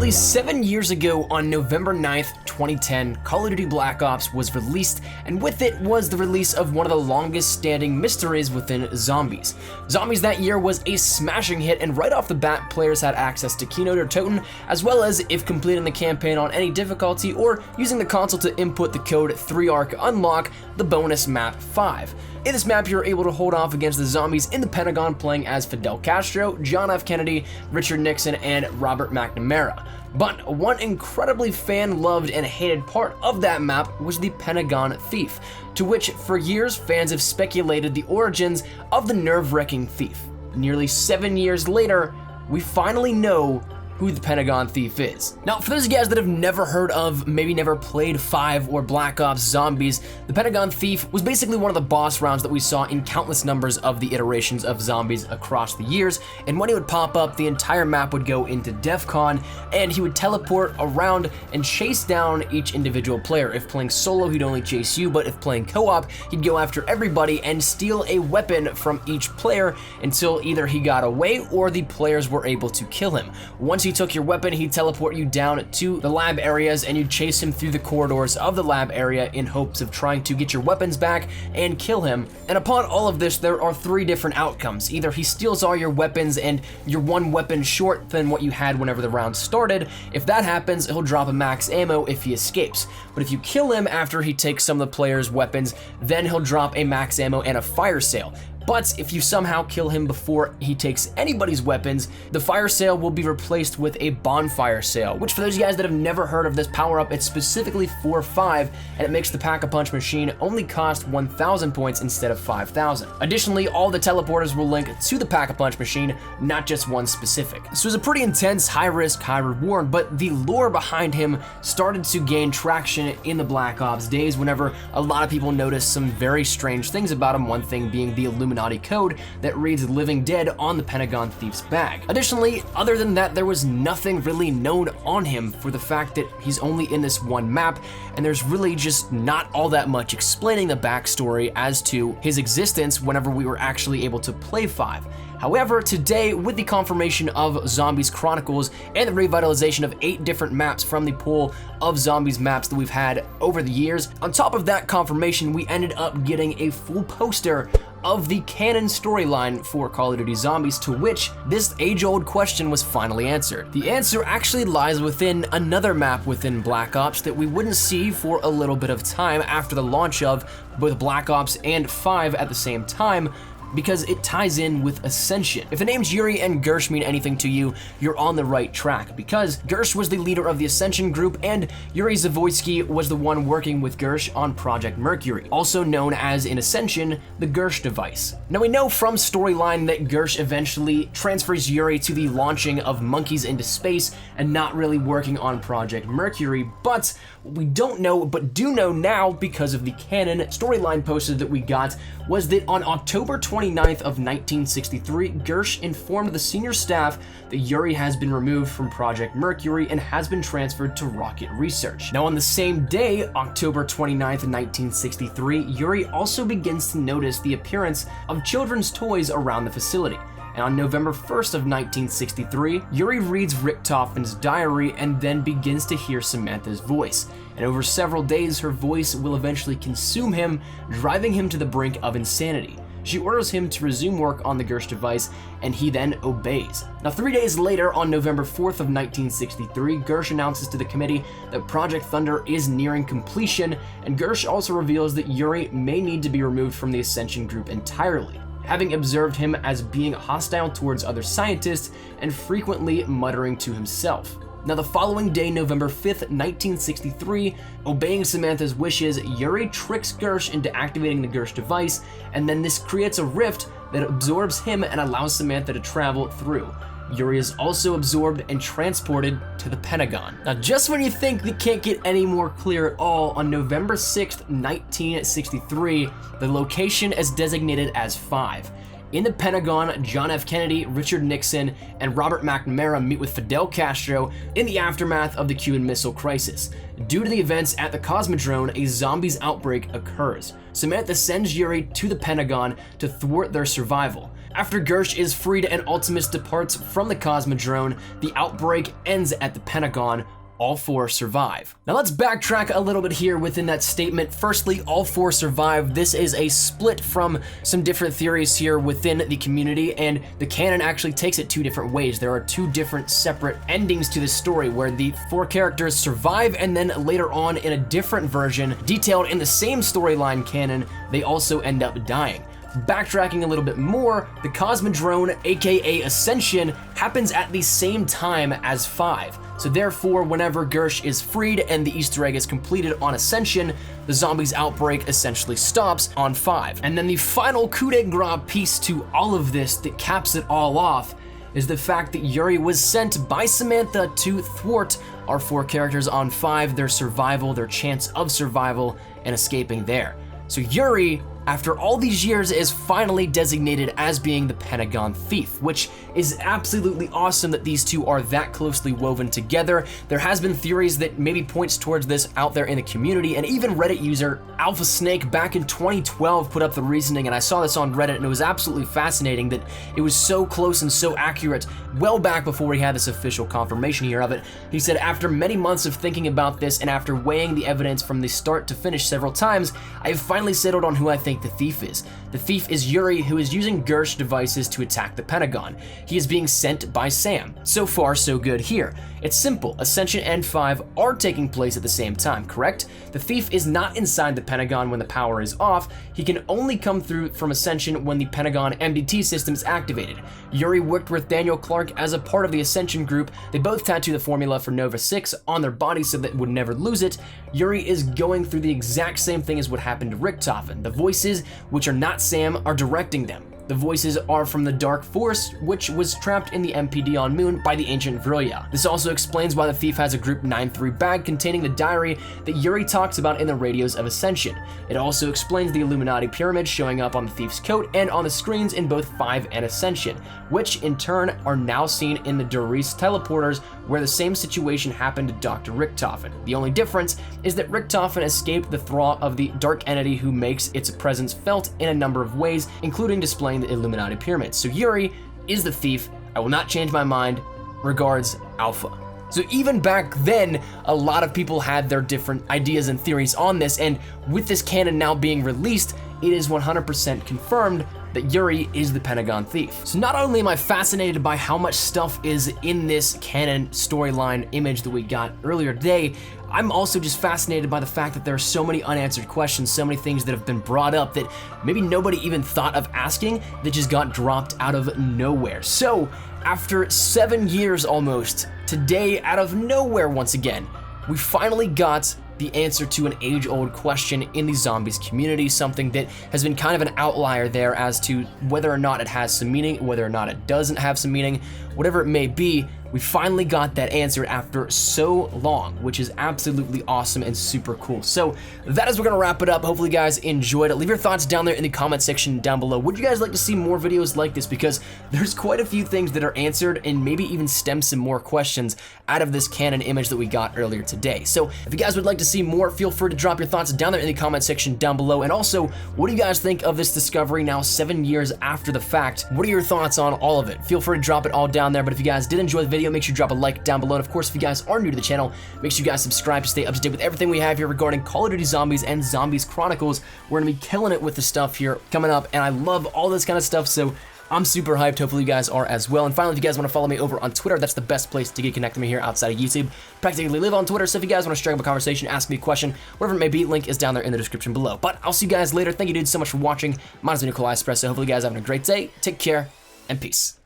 Nearly 7 years ago on November 9th, 2010, Call of Duty Black Ops was released, and with it was the release of one of the longest standing mysteries within Zombies. Zombies that year was a smashing hit, and right off the bat, players had access to Keynote or Toten, as well as if completing the campaign on any difficulty or using the console to input the code 3ARC unlock the bonus map 5. In this map, you're able to hold off against the zombies in the Pentagon playing as Fidel Castro, John F. Kennedy, Richard Nixon, and Robert McNamara. But one incredibly fan-loved and hated part of that map was the Pentagon Thief, to which for years fans have speculated the origins of the nerve-wracking thief. Nearly 7 years later, we finally know who the Pentagon Thief is. Now, for those of you guys that have never heard of, maybe never played 5 or Black Ops Zombies, the Pentagon Thief was basically one of the boss rounds that we saw in countless numbers of the iterations of zombies across the years, and when he would pop up, the entire map would go into DEFCON, and he would teleport around and chase down each individual player. If playing solo, he'd only chase you, but if playing co-op, he'd go after everybody and steal a weapon from each player until either he got away or the players were able to kill him. Once he took your weapon, he'd teleport you down to the lab areas and you'd chase him through the corridors of the lab area in hopes of trying to get your weapons back and kill him. And upon all of this, there are 3 different outcomes. Either he steals all your weapons and you're 1 weapon short than what you had whenever the round started. If that happens, he'll drop a max ammo if he escapes. But if you kill him after he takes some of the players' weapons, then he'll drop a max ammo and a fire sale. But if you somehow kill him before he takes anybody's weapons, the fire sale will be replaced with a bonfire sale, which for those of you guys that have never heard of this power-up, it's specifically for 5, and it makes the Pack-a-Punch machine only cost 1,000 points instead of 5,000. Additionally, all the teleporters will link to the Pack-a-Punch machine, not just one specific. This was a pretty intense, high-risk, high-reward, but the lore behind him started to gain traction in the Black Ops days whenever a lot of people noticed some very strange things about him, one thing being the Illuminati code that reads Living Dead on the Pentagon Thief's bag. Additionally, other than that, there was nothing really known on him for the fact that he's only in this one map, and there's really just not all that much explaining the backstory as to his existence whenever we were actually able to play 5. However, today, with the confirmation of Zombies Chronicles and the revitalization of 8 different maps from the pool of Zombies maps that we've had over the years, on top of that confirmation, we ended up getting a full poster of the canon storyline for Call of Duty Zombies, to which this age-old question was finally answered. The answer actually lies within another map within Black Ops that we wouldn't see for a little bit of time after the launch of both Black Ops and 5 at the same time, because it ties in with Ascension. If the names Yuri and Gersh mean anything to you, you're on the right track, because Gersh was the leader of the Ascension group and Yuri Zavoitsky was the one working with Gersh on Project Mercury, also known as in Ascension, the Gersh device. Now we know from storyline that Gersh eventually transfers Yuri to the launching of monkeys into space and not really working on Project Mercury, but what we don't know but do know now because of the canon storyline poster that we got was that on October 29th of 1963, Gersh informed the senior staff that Yuri has been removed from Project Mercury and has been transferred to Rocket Research. Now on the same day, October 29th, 1963, Yuri also begins to notice the appearance of children's toys around the facility. And on November 1st of 1963, Yuri reads Richtofen's diary and then begins to hear Samantha's voice. And over several days, her voice will eventually consume him, driving him to the brink of insanity. She orders him to resume work on the Gersh device, and he then obeys. Now 3 days later, on November 4th of 1963, Gersh announces to the committee that Project Thunder is nearing completion, and Gersh also reveals that Yuri may need to be removed from the Ascension group entirely, having observed him as being hostile towards other scientists and frequently muttering to himself. Now the following day, November 5th, 1963, obeying Samantha's wishes, Yuri tricks Gersh into activating the Gersh device, and then this creates a rift that absorbs him and allows Samantha to travel through. Yuri is also absorbed and transported to the Pentagon. Now just when you think it can't get any more clear at all, on November 6th, 1963, the location is designated as 5. In the Pentagon, John F. Kennedy, Richard Nixon, and Robert McNamara meet with Fidel Castro in the aftermath of the Cuban Missile Crisis. Due to the events at the Cosmodrome, a zombies outbreak occurs. Samantha sends Yuri to the Pentagon to thwart their survival. After Gersh is freed and Ultimus departs from the Cosmodrome, the outbreak ends at the Pentagon. All four survive. Now let's backtrack a little bit here within that statement. Firstly, all four survive. This is a split from some different theories here within the community, and the canon actually takes it two different ways. There are two different separate endings to this story where the four characters survive, and then later on in a different version, detailed in the same storyline canon, they also end up dying. Backtracking a little bit more, the Cosmodrome, aka Ascension, happens at the same time as 5. So therefore, whenever Gersh is freed and the Easter egg is completed on Ascension, the zombies outbreak essentially stops on 5. And then the final coup de grace piece to all of this that caps it all off is the fact that Yuri was sent by Samantha to thwart our four characters on 5, their survival, their chance of survival, and escaping there. So Yuri, after all these years, is finally designated as being the Pentagon Thief, which is absolutely awesome that these two are that closely woven together. There has been theories that maybe points towards this out there in the community, and even Reddit user Alpha Snake back in 2012 put up the reasoning, and I saw this on Reddit, and it was absolutely fascinating that it was so close and so accurate well back before we had this official confirmation here of it. He said, after many months of thinking about this and after weighing the evidence from the start to finish several times, I have finally settled on who I think the thief is. The thief is Yuri, who is using Gersh devices to attack the Pentagon. He is being sent by Sam. So far, so good here. It's simple. Ascension and 5 are taking place at the same time, correct? The thief is not inside the Pentagon when the power is off. He can only come through from Ascension when the Pentagon MDT system is activated. Yuri worked with Daniel Clark as a part of the Ascension group. They both tattoo the formula for Nova 6 on their bodies so that would never lose it. Yuri is going through the exact same thing as what happened to Richtofen. The voices, which are not Sam, are directing them. The voices are from the Dark Force, which was trapped in the MPD on Moon by the ancient Vrya. This also explains why the thief has a Group 9-3 bag containing the diary that Yuri talks about in the radios of Ascension. It also explains the Illuminati pyramid showing up on the thief's coat and on the screens in both 5 and Ascension, which in turn are now seen in the Doris teleporters, where the same situation happened to Dr. Richtofen. The only difference is that Richtofen escaped the thrall of the dark entity who makes its presence felt in a number of ways, including displaying the Illuminati pyramids. So Yuri is the thief. I will not change my mind. Regards, Alpha. So even back then, a lot of people had their different ideas and theories on this, and with this canon now being released, it is 100% confirmed that Yuri is the Pentagon Thief. So not only am I fascinated by how much stuff is in this canon storyline image that we got earlier today, I'm also just fascinated by the fact that there are so many unanswered questions, so many things that have been brought up that maybe nobody even thought of asking that just got dropped out of nowhere. So after 7 years almost, today out of nowhere once again, we finally got the answer to an age-old question in the zombies community, something that has been kind of an outlier there as to whether or not it has some meaning, whether or not it doesn't have some meaning, whatever it may be. We finally got that answer after so long, which is absolutely awesome and super cool. So that is, we're gonna wrap it up. Hopefully you guys enjoyed it. Leave your thoughts down there in the comment section down below. Would you guys like to see more videos like this? Because there's quite a few things that are answered and maybe even stem some more questions out of this canon image that we got earlier today. So if you guys would like to see more, feel free to drop your thoughts down there in the comment section down below. And also, what do you guys think of this discovery now 7 years after the fact? What are your thoughts on all of it? Feel free to drop it all down there. But if you guys did enjoy the video, make sure you drop a like down below. And of course, if you guys are new to the channel, make sure you guys subscribe to stay up to date with everything we have here regarding Call of Duty Zombies and Zombies Chronicles. We're gonna be killing it with the stuff here coming up, and I love all this kind of stuff, so I'm super hyped. Hopefully you guys are as well. And finally, if you guys want to follow me over on Twitter, that's the best place to get connected with me here outside of YouTube. Practically live on Twitter, so if you guys want to strike up a conversation, ask me a question, whatever it may be, link is down there in the description below. But I'll see you guys later. Thank you dudes so much for watching. My name's Nikolai Espresso. Hopefully you guys are having a great day. Take care, and peace.